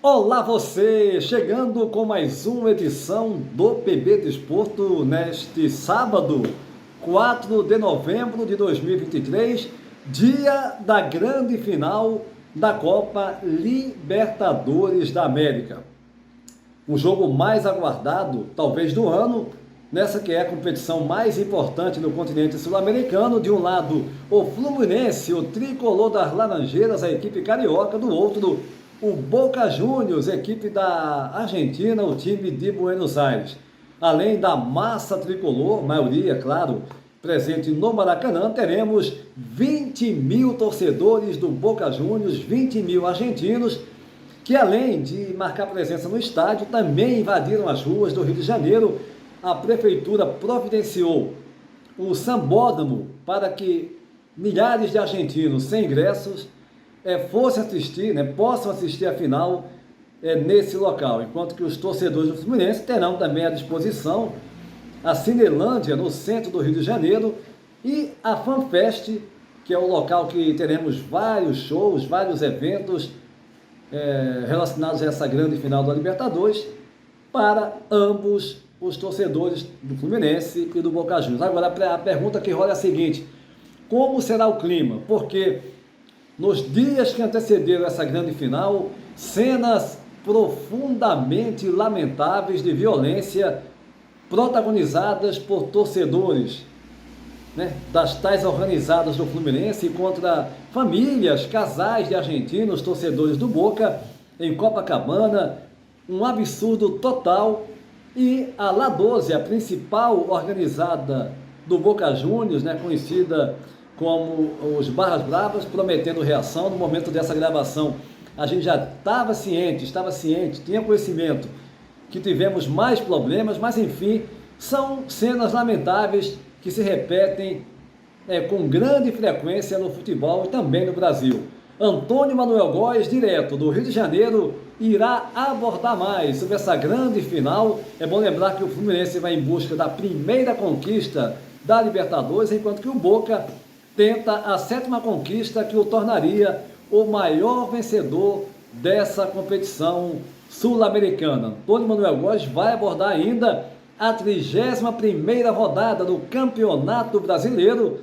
Olá você, chegando com mais uma edição do PB Desporto neste sábado, 4 de novembro de 2023, dia da grande final da Copa Libertadores da América. O jogo mais aguardado, talvez do ano, nessa que é a competição mais importante do continente sul-americano. De um lado, o Fluminense, o tricolor das Laranjeiras, a equipe carioca; do outro, o Boca Juniors, equipe da Argentina, o time de Buenos Aires. Além da massa tricolor, maioria, claro, presente no Maracanã, teremos 20 mil torcedores do Boca Juniors, 20 mil argentinos, que além de marcar presença no estádio, também invadiram as ruas do Rio de Janeiro. A prefeitura providenciou o sambódromo para que milhares de argentinos sem ingressos possam assistir a final nesse local, enquanto que os torcedores do Fluminense terão também à disposição a Cinelândia, no centro do Rio de Janeiro, e a FanFest, que é o local que teremos vários shows, vários eventos relacionados a essa grande final da Libertadores, para ambos os torcedores do Fluminense e do Boca Juniors. Agora, a pergunta que rola é a seguinte: como será o clima? Porque nos dias que antecederam essa grande final, cenas profundamente lamentáveis de violência protagonizadas por torcedores, das tais organizadas do Fluminense contra famílias, casais de argentinos, torcedores do Boca, em Copacabana, um absurdo total. E a La 12, a principal organizada do Boca Juniors, conhecida como os Barras Bravas, prometendo reação. No momento dessa gravação, a gente já estava ciente, tinha conhecimento que tivemos mais problemas, mas enfim, são cenas lamentáveis que se repetem com grande frequência no futebol e também no Brasil. Antônio Manuel Góes, direto do Rio de Janeiro, irá abordar mais sobre essa grande final. É bom lembrar que o Fluminense vai em busca da primeira conquista da Libertadores, enquanto que o Boca tenta a 7ª conquista, que o tornaria o maior vencedor dessa competição sul-americana. Antônio Manuel Góes vai abordar ainda a 31ª rodada do Campeonato Brasileiro.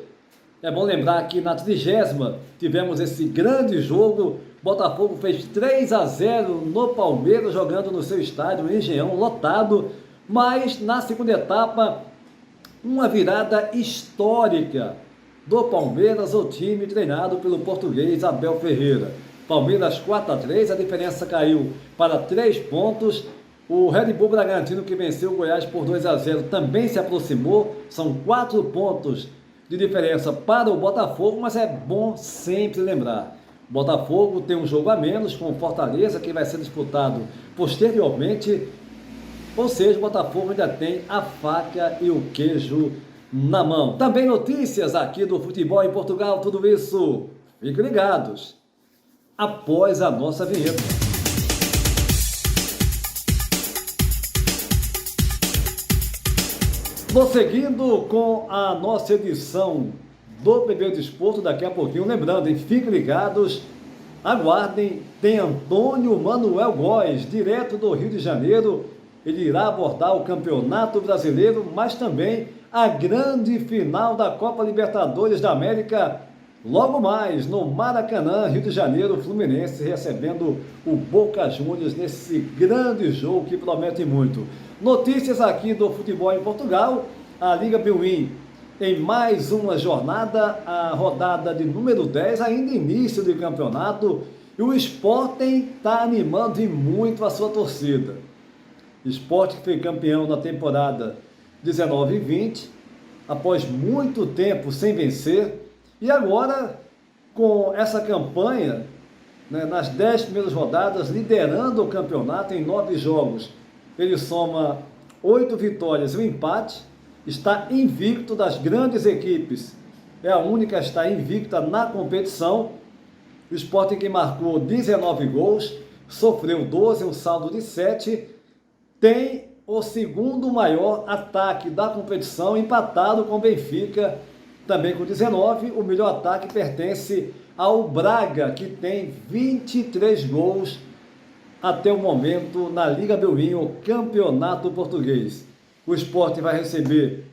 É bom lembrar que na 30ª tivemos esse grande jogo. Botafogo fez 3-0 no Palmeiras, jogando no seu estádio, o Engenhão, lotado. Mas na segunda etapa, uma virada histórica do Palmeiras, o time treinado pelo português Abel Ferreira. Palmeiras 4-3, a diferença caiu para 3 pontos. O Red Bull Bragantino, que venceu o Goiás por 2-0, também se aproximou. São 4 pontos de diferença para o Botafogo, mas é bom sempre lembrar: Botafogo tem um jogo a menos com o Fortaleza, que vai ser disputado posteriormente. Ou seja, o Botafogo ainda tem a faca e o queijo na mão. Também notícias aqui do futebol em Portugal, tudo isso, fiquem ligados após a nossa vinheta. Vou seguindo com a nossa edição do PB Desporto daqui a pouquinho. Lembrando, fiquem ligados, aguardem, tem Antônio Manuel Góes, direto do Rio de Janeiro. Ele irá abordar o Campeonato Brasileiro, mas também a grande final da Copa Libertadores da América, logo mais no Maracanã, Rio de Janeiro. Fluminense recebendo o Boca Juniors nesse grande jogo que promete muito. Notícias aqui do futebol em Portugal: a Liga Bwin em mais uma jornada, a rodada de número 10, ainda início do campeonato, e o Sporting está animando muito a sua torcida. Sporting que foi campeão na temporada 19 e 20, após muito tempo sem vencer, e agora com essa campanha, nas 10 primeiras rodadas, liderando o campeonato em 9 jogos. Ele soma 8 vitórias e um empate, está invicto das grandes equipes, é a única a estar invicta na competição. O Sporting, que marcou 19 gols, sofreu 12, um saldo de 7, tem o segundo maior ataque da competição, empatado com o Benfica, também com 19. O melhor ataque pertence ao Braga, que tem 23 gols até o momento na Liga Belminho, o Campeonato Português. O Sport vai receber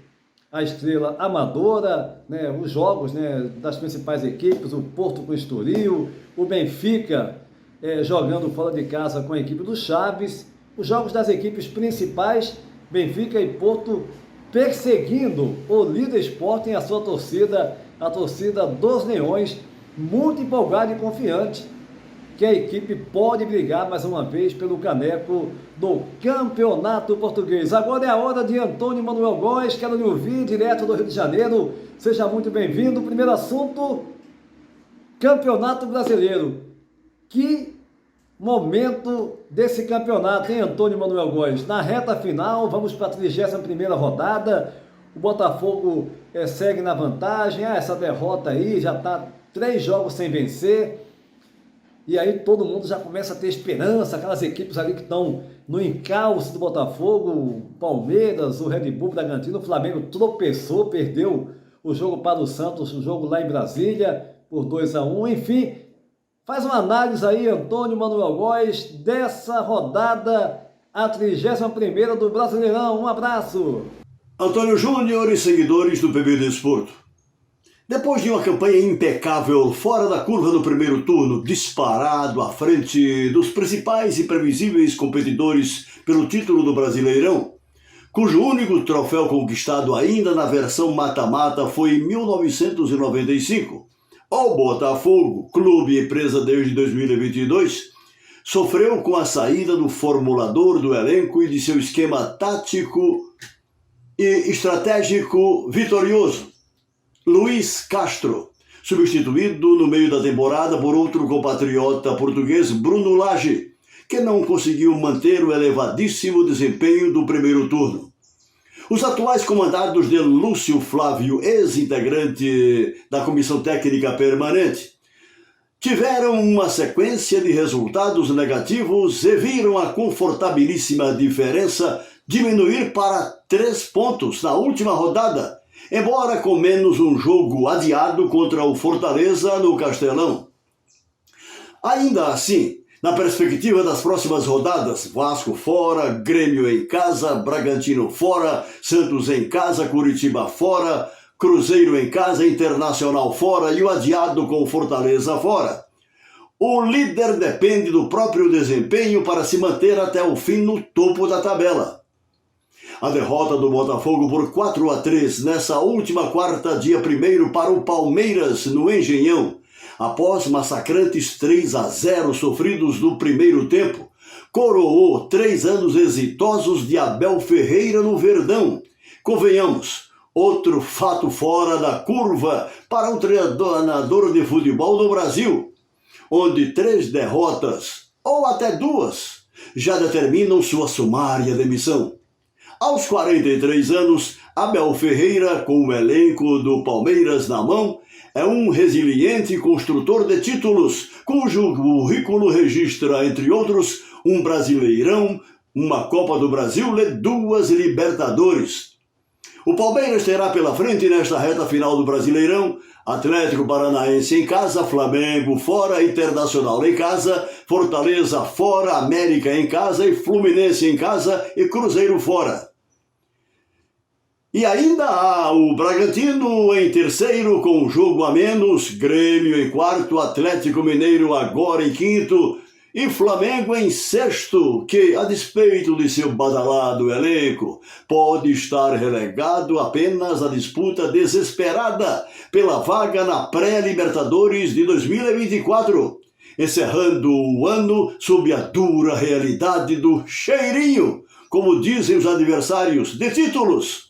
a Estrela Amadora, né, os jogos, né, das principais equipes, o Porto com o Estoril, o Benfica jogando fora de casa com a equipe do Chaves, os jogos das equipes principais, Benfica e Porto perseguindo o líder Sporting e a sua torcida, a torcida dos Leões, muito empolgada e confiante que a equipe pode brigar mais uma vez pelo caneco do Campeonato Português. Agora é a hora de Antônio Manuel Góes, quero lhe ouvir direto do Rio de Janeiro. Seja muito bem-vindo. Primeiro assunto, Campeonato Brasileiro. Que momento desse campeonato, hein, Antônio Manuel Góes? Na reta final, vamos para a 31ª rodada, o Botafogo segue na vantagem, essa derrota aí, já está 3 jogos sem vencer, e aí todo mundo já começa a ter esperança, aquelas equipes ali que estão no encalço do Botafogo, o Palmeiras, o Red Bull Bragantino, o Flamengo tropeçou, perdeu o jogo para o Santos, o jogo lá em Brasília, por 2-1, enfim. Faz uma análise aí, Antônio Manuel Góes, dessa rodada, a 31ª do Brasileirão. Um abraço. Antônio Júnior e seguidores do PB Desporto. Depois de uma campanha impecável, fora da curva no primeiro turno, disparado à frente dos principais e previsíveis competidores pelo título do Brasileirão, cujo único troféu conquistado ainda na versão mata-mata foi em 1995, o Botafogo, clube e empresa desde 2022, sofreu com a saída do formulador do elenco e de seu esquema tático e estratégico vitorioso, Luiz Castro, substituído no meio da temporada por outro compatriota português, Bruno Lage, que não conseguiu manter o elevadíssimo desempenho do primeiro turno. Os atuais comandados de Lúcio Flávio, ex-integrante da Comissão Técnica Permanente, tiveram uma sequência de resultados negativos e viram a confortabilíssima diferença diminuir para 3 pontos na última rodada, embora com menos um jogo adiado contra o Fortaleza no Castelão. Ainda assim, na perspectiva das próximas rodadas, Vasco fora, Grêmio em casa, Bragantino fora, Santos em casa, Curitiba fora, Cruzeiro em casa, Internacional fora e o adiado com Fortaleza fora. O líder depende do próprio desempenho para se manter até o fim no topo da tabela. A derrota do Botafogo por 4-3 nessa última quarta, dia 1º, para o Palmeiras no Engenhão, após massacrantes 3-0 sofridos no primeiro tempo, coroou 3 anos exitosos de Abel Ferreira no Verdão. Convenhamos, outro fato fora da curva para um treinador de futebol no Brasil, onde 3 derrotas, ou até 2, já determinam sua sumária demissão. Aos 43 anos, Abel Ferreira, com o elenco do Palmeiras na mão, é um resiliente construtor de títulos, cujo currículo registra, entre outros, um Brasileirão, uma Copa do Brasil e 2 Libertadores. O Palmeiras terá pela frente, nesta reta final do Brasileirão, Atlético Paranaense em casa, Flamengo fora, Internacional em casa, Fortaleza fora, América em casa e Fluminense em casa e Cruzeiro fora. E ainda há o Bragantino em terceiro com um jogo a menos, Grêmio em quarto, Atlético Mineiro agora em quinto e Flamengo em sexto, que, a despeito de seu badalado elenco, pode estar relegado apenas à disputa desesperada pela vaga na pré-Libertadores de 2024, encerrando o ano sob a dura realidade do cheirinho, como dizem os adversários, de títulos.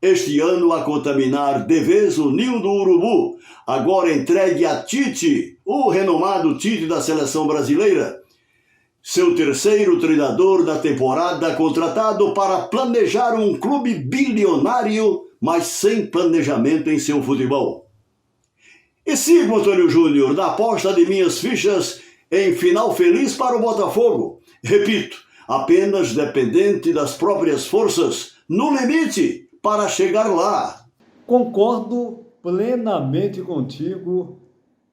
Este ano a contaminar de vez o ninho do urubu, agora entregue a Tite, o renomado Tite da seleção brasileira, seu terceiro treinador da temporada, contratado para planejar um clube bilionário, mas sem planejamento em seu futebol. E sigo, Antônio Júnior, na aposta de minhas fichas em final feliz para o Botafogo. Repito, apenas dependente das próprias forças, no limite, para chegar lá. Concordo plenamente contigo,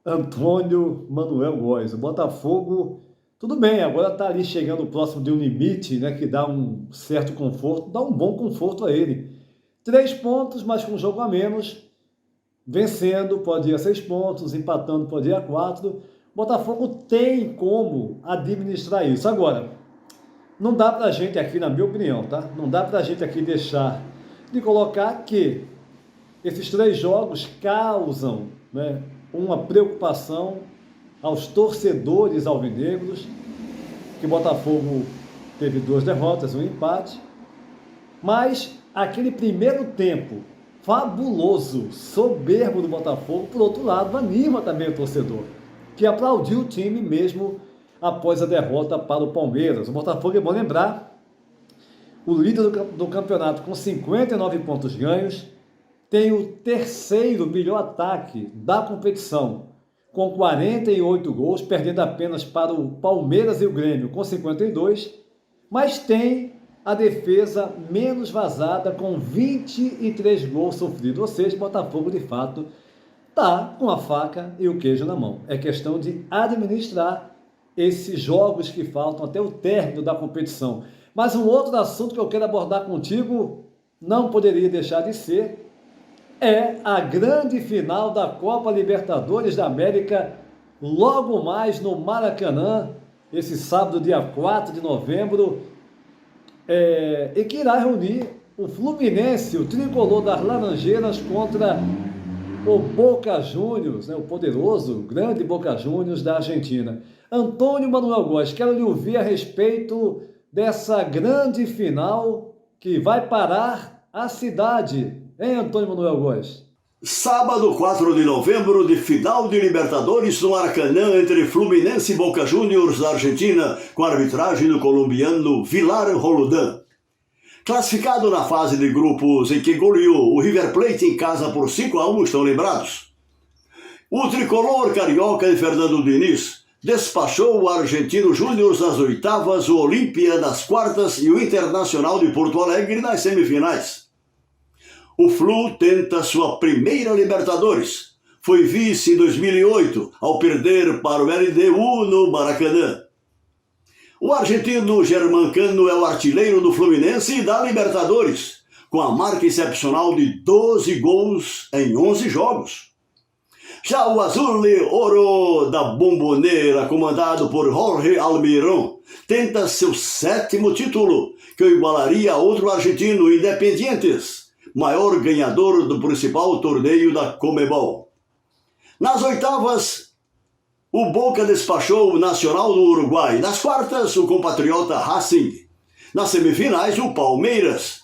Antônio Manuel Góes. O Botafogo Tudo bem, agora está ali chegando próximo de um limite, né, que dá um certo conforto, dá um bom conforto a ele. 3 pontos, mas com um jogo a menos, vencendo pode ir a 6 pontos, empatando pode ir a 4. Botafogo tem como administrar isso. Agora, não dá para a gente aqui, na minha opinião, tá? Não dá para a gente aqui deixar de colocar que esses 3 jogos causam, né, uma preocupação aos torcedores alvinegros, que o Botafogo teve 2 derrotas, um empate, mas aquele primeiro tempo fabuloso, soberbo do Botafogo, por outro lado, anima também o torcedor, que aplaudiu o time mesmo após a derrota para o Palmeiras. O Botafogo, é bom lembrar, o líder do campeonato com 59 pontos ganhos, tem o 3º melhor ataque da competição, com 48 gols, perdendo apenas para o Palmeiras e o Grêmio com 52, mas tem a defesa menos vazada com 23 gols sofridos, ou seja, o Botafogo de fato está com a faca e o queijo na mão. É questão de administrar esses jogos que faltam até o término da competição. Mas um outro assunto que eu quero abordar contigo, não poderia deixar de ser, é a grande final da Copa Libertadores da América, logo mais no Maracanã, esse sábado, dia 4 de novembro, e que irá reunir o Fluminense, o tricolor das Laranjeiras, contra o Boca Juniors, né, o poderoso, grande Boca Juniors da Argentina. Antônio Manuel Góes, quero lhe ouvir a respeito dessa grande final que vai parar a cidade. Hein, Antônio Manuel Góes? Sábado, 4 de novembro, de final de Libertadores no Maracanã entre Fluminense e Boca Juniors da Argentina, com a arbitragem do colombiano Vilar Roldan. Classificado na fase de grupos em que goleou o River Plate em casa por 5-1, estão lembrados? O tricolor carioca de Fernando Diniz despachou o Argentino Júnior nas oitavas, o Olímpia nas quartas e o Internacional de Porto Alegre nas semifinais. O Flu tenta sua primeira Libertadores. Foi vice em 2008, ao perder para o LDU no Maracanã. O argentino Germancano é o artilheiro do Fluminense e da Libertadores, com a marca excepcional de 12 gols em 11 jogos. Já o Azul e Ouro da Bombonera, comandado por Jorge Almirón, tenta seu 7º título, que o igualaria a outro argentino, Independientes, maior ganhador do principal torneio da Conmebol. Nas oitavas, o Boca despachou o Nacional do Uruguai. Nas quartas, o compatriota Racing. Nas semifinais, o Palmeiras.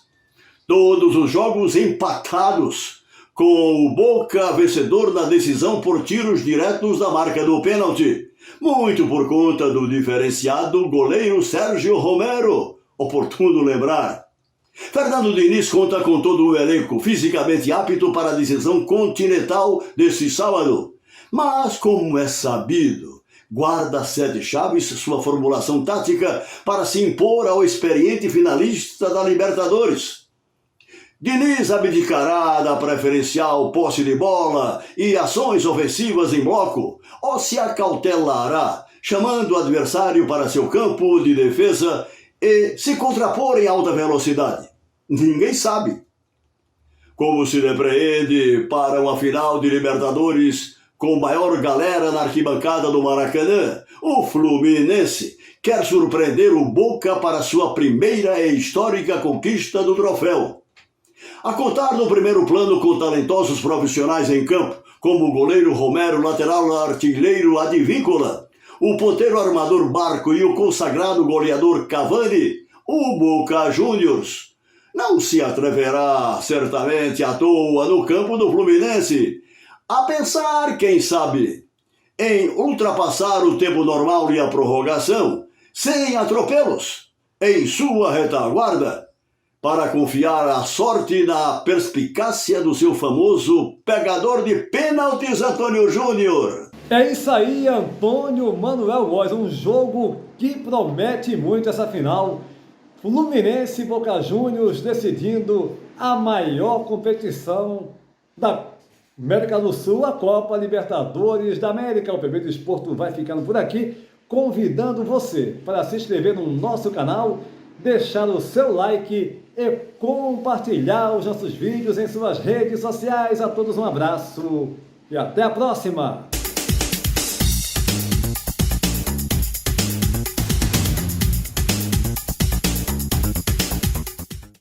Todos os jogos empatados, com o Boca vencedor na decisão por tiros diretos da marca do pênalti, muito por conta do diferenciado goleiro Sérgio Romero, oportuno lembrar. Fernando Diniz conta com todo o elenco fisicamente apto para a decisão continental deste sábado. Mas, como é sabido, guarda 7 chaves sua formulação tática para se impor ao experiente finalista da Libertadores. Diniz abdicará da preferencial posse de bola e ações ofensivas em bloco, ou se acautelará, chamando o adversário para seu campo de defesa e se contrapor em alta velocidade. Ninguém sabe. Como se depreende para uma final de Libertadores com maior galera na arquibancada do Maracanã, o Fluminense quer surpreender o Boca para sua primeira e histórica conquista do troféu. A contar no primeiro plano com talentosos profissionais em campo, como o goleiro Romero, lateral artilheiro Advíncula, o ponteiro armador Barco e o consagrado goleador Cavani, o Boca Juniors não se atreverá certamente à toa no campo do Fluminense a pensar, quem sabe, em ultrapassar o tempo normal e a prorrogação, sem atropelos, em sua retaguarda, para confiar a sorte na perspicácia do seu famoso pegador de pênaltis, Antônio Júnior. É isso aí, Antônio Manuel Góes, um jogo que promete muito essa final. Fluminense e Boca Juniors decidindo a maior competição da América do Sul, a Copa Libertadores da América. O PB do Esporto vai ficando por aqui. convidando você para se inscrever no nosso canal, deixar o seu like e compartilhar os nossos vídeos em suas redes sociais. A todos um abraço e até a próxima!